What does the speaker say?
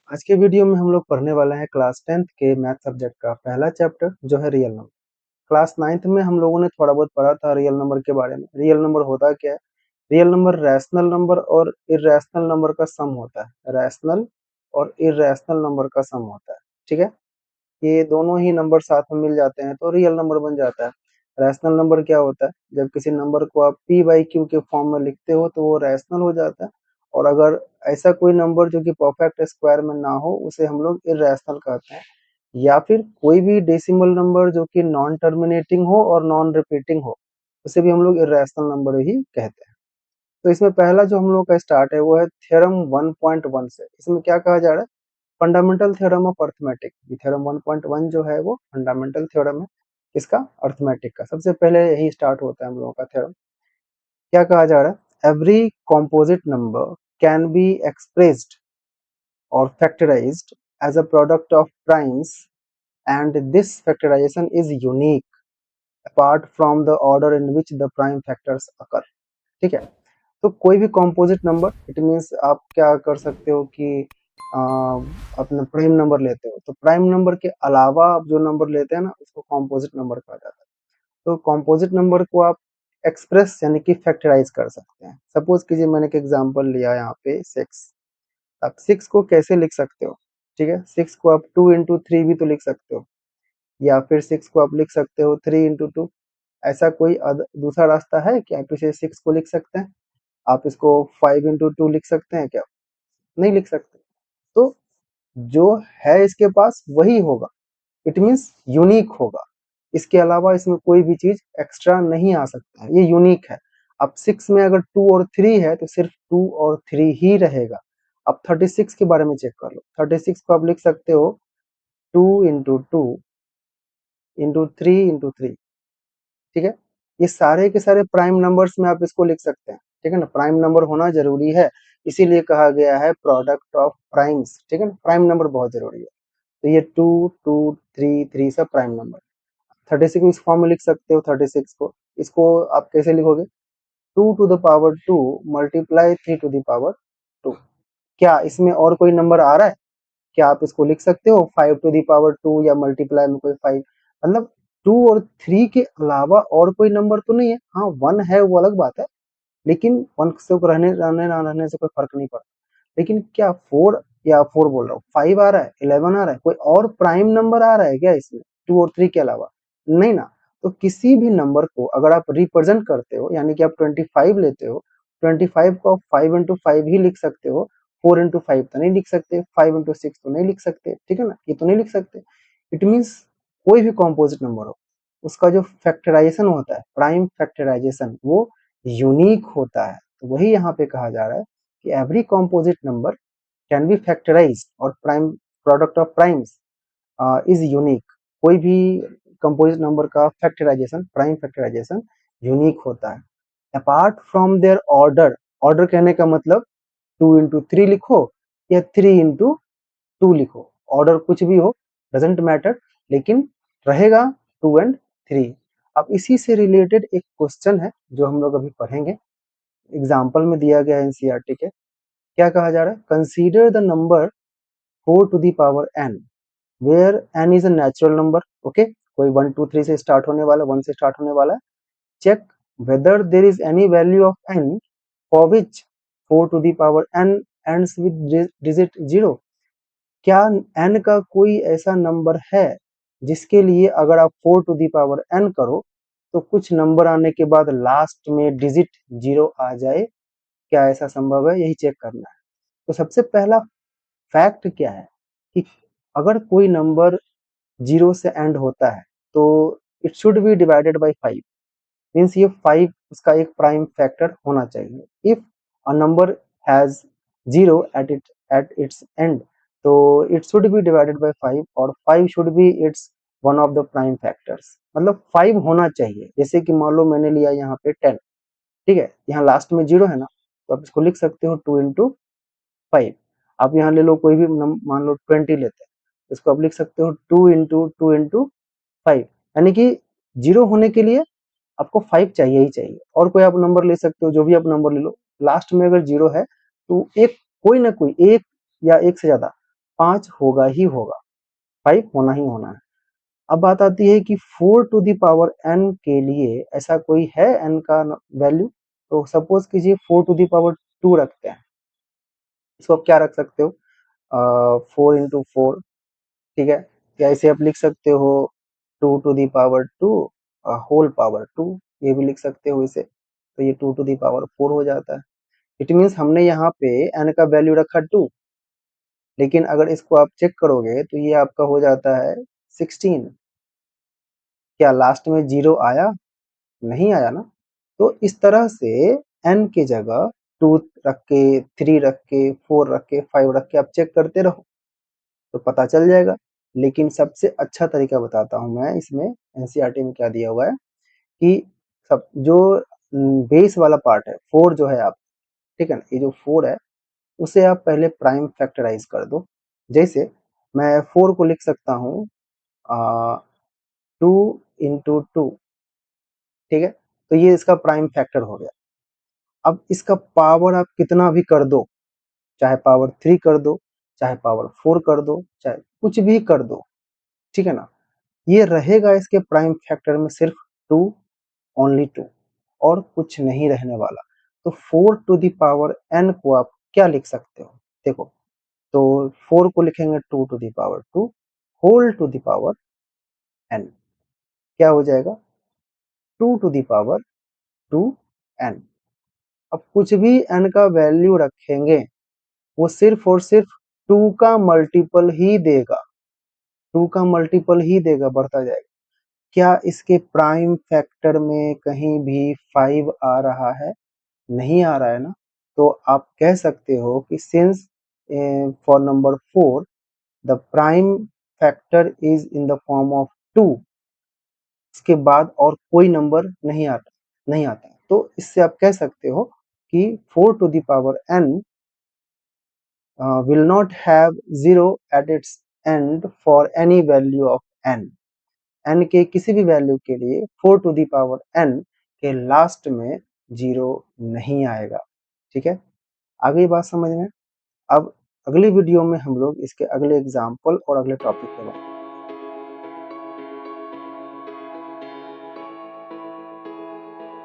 आज के वीडियो में हम लोग पढ़ने वाले हैं क्लास 10th के मैथ सब्जेक्ट का पहला चैप्टर जो है रियल नंबर। क्लास 9th में हम लोगों ने थोड़ा बहुत पढ़ा था रियल नंबर के बारे में। रियल नंबर होता क्या है? रियल नंबर रैशनल नंबर और इर्रेशनल नंबर का सम होता है। रैशनल और इर्रेशनल नंबर का सम होता है। ठीक है, ये दोनों ही नंबर साथ में मिल जाते हैं तो रियल नंबर बन जाता है। रैशनल नंबर क्या होता है? जब किसी नंबर को आप p बाई क्यू के फॉर्म में लिखते हो तो वो रैशनल हो जाता है, और अगर ऐसा कोई नंबर जो कि परफेक्ट स्क्वायर में ना हो उसे हम लोग इर्रेशनल कहते हैं। या फिर कोई भी डेसिमल नंबर जो कि नॉन टर्मिनेटिंग हो और नॉन रिपीटिंग हो उसे भी हम लोग इर्रेशनल नंबर ही कहते हैं। तो इसमें पहला जो हम लोग का स्टार्ट है वो है थ्योरम 1.1 से। इसमें क्या कहा जा रहा है? Fundamental theorem of arithmetic. Theorem 1.1 जो है वो फंडामेंटल थ्योरम है इसका, अर्थमेटिक का। सबसे पहले यही स्टार्ट होता है हम लोगों का थ्योरम। क्या कहा जा रहा है? Every composite number can be expressed or factorized as a product of primes and this factorization is unique apart from the order in which the prime factors occur. ठीक है, तो कोई भी कॉम्पोजिट नंबर, इट मीन्स आप क्या कर सकते हो कि अपना प्राइम नंबर लेते हो तो प्राइम नंबर के अलावा आप जो नंबर लेते हैं ना उसको कॉम्पोजिट नंबर कहा जाता है। तो कॉम्पोजिट नंबर को आप एक्सप्रेस यानी कि फैक्टराइज कर सकते हैं। सपोज कीजिए मैंने एक एग्जांपल लिया यहाँ पे 6। आप 6 को कैसे लिख सकते हो? ठीक है, 6 को आप 2 इंटू 3 भी तो लिख सकते हो, या फिर 6 को आप लिख सकते हो 3 इंटू 2। ऐसा कोई दूसरा रास्ता है कि आप इसे 6 को लिख सकते हैं? आप इसको 5 इंटू 2 लिख सकते हैं क्या? नहीं लिख सकते। तो जो है इसके पास वही होगा, इट मीन्स यूनिक होगा। इसके अलावा इसमें कोई भी चीज एक्स्ट्रा नहीं आ सकता है, ये यूनिक है। अब 6 में अगर 2 और 3 है तो सिर्फ 2 और 3 ही रहेगा। अब 36 के बारे में चेक कर लो। 36 को आप लिख सकते हो 2 इंटू 2 इंटू 3 इंटू 3। ठीक है, ये सारे के सारे प्राइम नंबर्स में आप इसको लिख सकते हैं। ठीक है ना, प्राइम नंबर होना जरूरी है, इसीलिए कहा गया है प्रोडक्ट ऑफ प्राइम्स। ठीक है ना, प्राइम नंबर बहुत जरूरी है। तो ये 2 2 3 3 सब प्राइम नंबर। 36 को इस फॉर्म में लिख सकते हो। 36 को इसको आप कैसे लिखोगे? 2 to the power 2 multiply 3 to the power 2। क्या इसमें और कोई नंबर आ रहा है? क्या आप इसको लिख सकते हो 5 टू दी पावर 2 या मल्टीप्लाई में कोई 5? मतलब 2 और 3 के अलावा और कोई नंबर तो नहीं है। हाँ 1 है वो अलग बात है, लेकिन 1 से रहने रहने ना रहने से कोई फर्क नहीं पड़ता। लेकिन क्या 4 या 4 बोल रहा हूँ, 5 आ रहा है, 11 आ रहा है, कोई और प्राइम नंबर आ रहा है क्या इसमें 2 और 3 के अलावा? नहीं ना। तो किसी भी नंबर को अगर आप रिप्रेजेंट करते हो यानी कि आप 25 लेते हो, 25 को आप 5 इंटू 5 ही लिख सकते हो। 4 इंटू 5 तो नहीं लिख सकते, 5 इंटू 6 तो नहीं लिख सकते। ठीक है ना, ये तो नहीं लिख सकते। इट मीन्स कोई भी कॉम्पोजिट नंबर हो उसका जो फैक्टराइजेशन होता है, प्राइम फैक्टराइजेशन, वो यूनिक होता है। तो वही यहाँ पे कहा जा रहा है कि every composite number can be factorized or prime product of primes is unique. कोई भी कंपोजिट नंबर का फैक्टराइजेशन, प्राइम फैक्टराइजेशन यूनिक होता है apart from their order. Order कहने का मतलब 2 इंटू 3 लिखो या 3 इंटू 2 लिखो, ऑर्डर कुछ भी हो, डजेंट मैटर, लेकिन रहेगा 2 एंड 3। अब इसी से रिलेटेड एक क्वेश्चन है जो हम लोग अभी पढ़ेंगे, एग्जाम्पल में दिया गया है एनसीईआरटी के। क्या कहा जा रहा है? Consider the number 4 to the power n where n is a natural number. Okay, कोई 1 2 3 से स्टार्ट होने वाला, 1 से स्टार्ट होने वाला है। Check whether there is any value of n for which 4 to the power n ends with digit 0। क्या n का कोई ऐसा नंबर है जिसके लिए अगर आप 4 टू द पावर n करो तो कुछ नंबर आने के बाद लास्ट में डिजिट 0 आ जाए? क्या ऐसा संभव है? यही चेक करना है। तो सबसे पहला फैक्ट क्या है कि अगर कोई नंबर 0 से एंड होता है तो it should be divided by 5। Means ये 5 उसका एक प्राइम फैक्टर होना चाहिए। If a number has 0 at its end तो it should be divided by 5 और 5 should be its one of the prime factors. मतलब 5 होना चाहिए। जैसे कि मान लो मैंने लिया यहाँ पे 10। ठीक है, यहाँ लास्ट में 0 है ना, तो आप इसको लिख सकते हो 2 इंटू 5। आप यहाँ ले लो कोई भी मान लो 20 लेते हैं, इसको आप लिख सकते हो 2 इंटू 2 इंटू 5। यानी कि 0 होने के लिए आपको 5 चाहिए ही चाहिए। और कोई आप नंबर ले सकते हो, जो भी आप नंबर ले लो, लास्ट में अगर 0 है तो एक कोई ना कोई एक या एक से ज्यादा 5 होगा ही होगा, 5 होना ही होना है। अब बात आती है कि 4 टू द पावर n के लिए ऐसा कोई है n का वैल्यू? तो सपोज कीजिए 4 टू द पावर 2 रखते हैं। इसको आप क्या रख सकते हो? 4 इंटू 4, ठीक है, या इसे आप लिख सकते हो 2 to the power 2 whole power 2, ये भी लिख सकते हो इसे। तो ये 2 टू दी पावर 4 हो जाता है। इट मीन्स हमने यहाँ पे n का वैल्यू रखा 2, लेकिन अगर इसको आप चेक करोगे तो ये आपका हो जाता है 16। क्या लास्ट में 0 आया? नहीं आया ना। तो इस तरह से n की जगह 2 रख के, 3 रख के, 4 रख के, 5 रख के आप चेक करते रहो तो पता चल जाएगा। लेकिन सबसे अच्छा तरीका बताता हूँ मैं इसमें, एनसीईआरटी में क्या दिया हुआ है कि सब जो बेस वाला पार्ट है 4 जो है आप, ठीक है ना, ये जो 4 है उसे आप पहले प्राइम फैक्टराइज कर दो। जैसे मैं 4 को लिख सकता हूँ 2 इंटू 2, ठीक है, तो ये इसका प्राइम फैक्टर हो गया। अब इसका पावर आप कितना भी कर दो, चाहे पावर 3 कर दो, चाहे पावर 4 कर दो, चाहे कुछ भी कर दो, ठीक है ना, ये रहेगा इसके प्राइम फैक्टर में सिर्फ 2, ओनली 2, और कुछ नहीं रहने वाला। तो 4 टू द पावर n को आप क्या लिख सकते हो? देखो, तो 4 को लिखेंगे 2 to the power 2 whole to the power n, क्या हो जाएगा? 2 टू द पावर 2n। अब कुछ भी n का वैल्यू रखेंगे वो सिर्फ और सिर्फ 2 का मल्टीपल ही देगा, 2 का मल्टीपल ही देगा, बढ़ता जाएगा। क्या इसके प्राइम फैक्टर में कहीं भी 5 आ रहा है? नहीं आ रहा है ना। तो आप कह सकते हो कि since for number 4 the prime factor is in the form of 2, इसके बाद और कोई नंबर नहीं आता। तो इससे आप कह सकते हो कि 4 to the power n will not have 0 at its end for any value of n। n के किसी भी वैल्यू के लिए 4 टू दी पावर n के लास्ट में 0 नहीं आएगा, ठीक है। आ गई बात समझ में? अब अगली वीडियो में हम लोग इसके अगले एग्जाम्पल और अगले टॉपिक पे बात